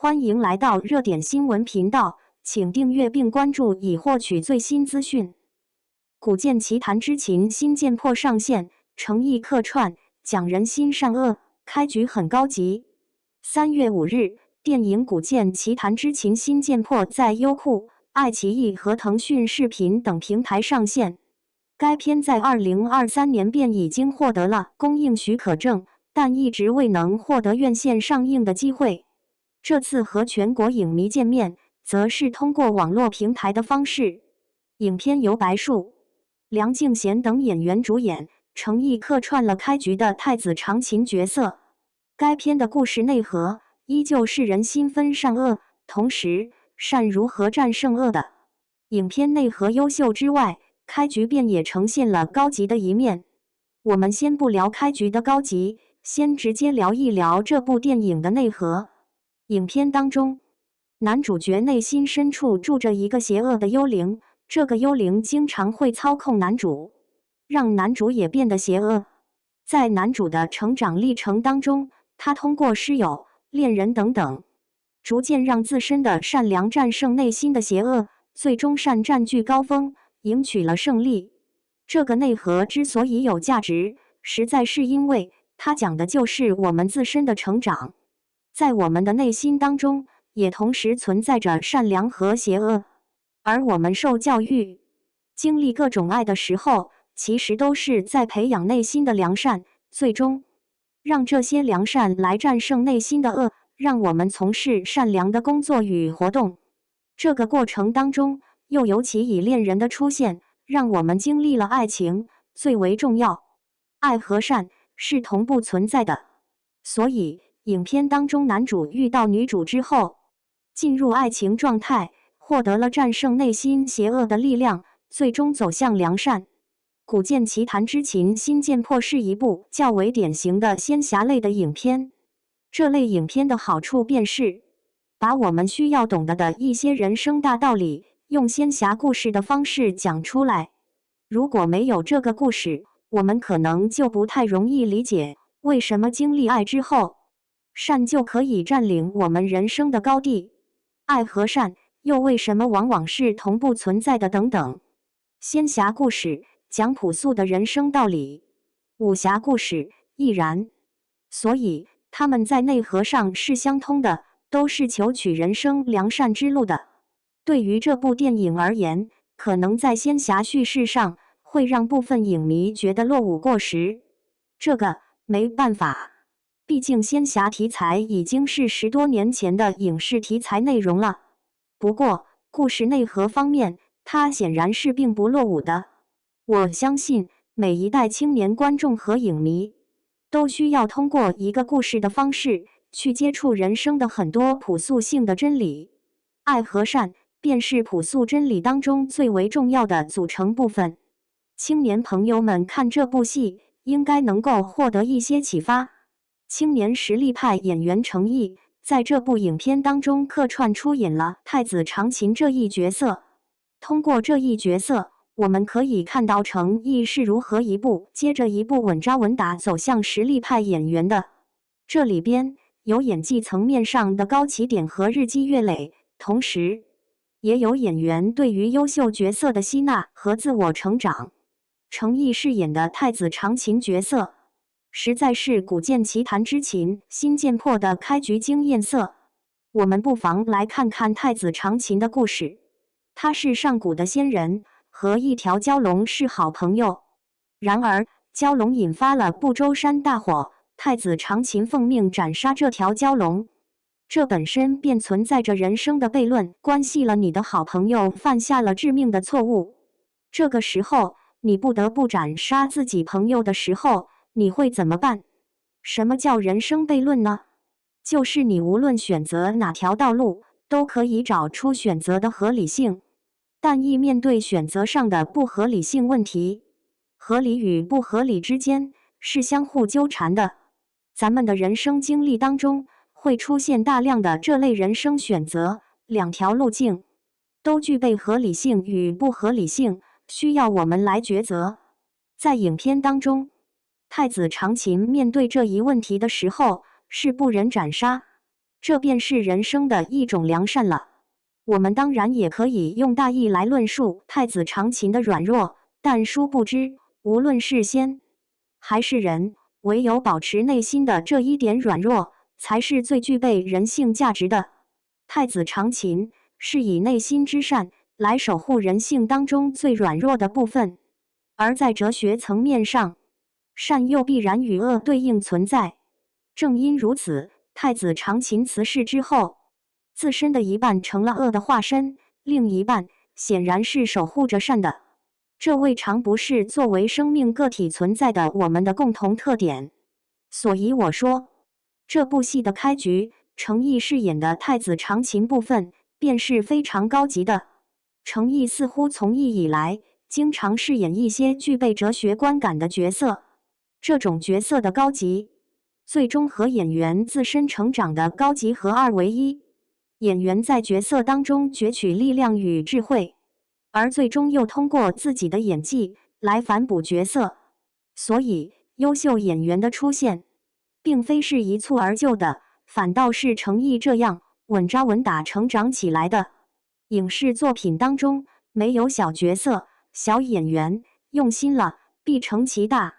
欢迎来到热点新闻频道，请订阅并关注以获取最新资讯。古剑奇谭之秦新剑魄上线，诚意客串，讲人心善恶，开局很高级。3月5日，电影《古剑奇谭之秦新剑魄》在优酷、爱奇艺和腾讯视频等平台上线。该片在2023年便已经获得了公映许可证，但一直未能获得院线上映的机会。这次和全国影迷见面，则是通过网络平台的方式。影片由白树、梁敬贤等演员主演，诚意客串了开局的太子长琴角色。该片的故事内核依旧是人心分善恶，同时善如何战胜恶的。影片内核优秀之外，开局便也呈现了高级的一面。我们先不聊开局的高级，先直接聊一聊这部电影的内核。影片当中，男主角内心深处住着一个邪恶的幽灵，这个幽灵经常会操控男主，让男主也变得邪恶。在男主的成长历程当中，他通过师友、恋人等等，逐渐让自身的善良战胜内心的邪恶，最终善占据高峰，赢取了胜利。这个内核之所以有价值，实在是因为它讲的就是我们自身的成长。在我们的内心当中，也同时存在着善良和邪恶，而我们受教育、经历各种爱的时候，其实都是在培养内心的良善，最终让这些良善来战胜内心的恶，让我们从事善良的工作与活动。这个过程当中，又尤其以恋人的出现，让我们经历了爱情，最为重要。爱和善是同步存在的，所以影片当中男主遇到女主之后，进入爱情状态，获得了战胜内心邪恶的力量，最终走向良善。古剑奇谭之秦新剑魄是一部较为典型的仙侠类的影片。这类影片的好处便是把我们需要懂得的一些人生大道理，用仙侠故事的方式讲出来。如果没有这个故事，我们可能就不太容易理解为什么经历爱之后，善就可以占领我们人生的高地，爱和善又为什么往往是同步存在的等等。仙侠故事讲朴素的人生道理，武侠故事亦然，所以他们在内核上是相通的，都是求取人生良善之路的。对于这部电影而言，可能在仙侠叙事上会让部分影迷觉得落伍过时，这个没办法，毕竟仙侠题材已经是10多年前的影视题材内容了。不过故事内核方面，它显然是并不落伍的。我相信每一代青年观众和影迷都需要通过一个故事的方式去接触人生的很多朴素性的真理。爱和善便是朴素真理当中最为重要的组成部分。青年朋友们看这部戏，应该能够获得一些启发。青年实力派演员程毅在这部影片当中客串出演了太子长琴这一角色。通过这一角色，我们可以看到程毅是如何一步接着一步稳扎稳打走向实力派演员的。这里边有演技层面上的高起点和日积月累，同时也有演员对于优秀角色的吸纳和自我成长。程毅饰演的太子长琴角色，实在是古剑奇谭之秦新剑魄的开局惊艳色。我们不妨来看看太子长琴的故事。他是上古的仙人，和一条蛟龙是好朋友。然而蛟龙引发了不周山大火，太子长琴奉命斩杀这条蛟龙。这本身便存在着人生的悖论，关系了你的好朋友犯下了致命的错误。这个时候你不得不斩杀自己朋友的时候，你会怎么办？什么叫人生悖论呢？就是你无论选择哪条道路，都可以找出选择的合理性，但亦面对选择上的不合理性问题。合理与不合理之间是相互纠缠的。咱们的人生经历当中，会出现大量的这类人生选择，两条路径都具备合理性与不合理性，需要我们来抉择。在影片当中，太子长琴面对这一问题的时候，是不忍斩杀，这便是人生的一种良善了。我们当然也可以用大义来论述太子长琴的软弱，但殊不知，无论是仙还是人，唯有保持内心的这一点软弱，才是最具备人性价值的。太子长琴是以内心之善来守护人性当中最软弱的部分，而在哲学层面上，善又必然与恶对应存在。正因如此，太子长琴辞世之后，自身的一半成了恶的化身，另一半显然是守护着善的。这未尝不是作为生命个体存在的我们的共同特点。所以我说，这部戏的开局，程毅饰演的太子长琴部分，便是非常高级的。程毅似乎从艺以来，经常饰演一些具备哲学观感的角色。这种角色的高级，最终和演员自身成长的高级合二为一。演员在角色当中攫取力量与智慧，而最终又通过自己的演技来反哺角色。所以，优秀演员的出现，并非是一蹴而就的，反倒是程毅这样稳扎稳打成长起来的。影视作品当中没有小角色、小演员，用心了必成其大。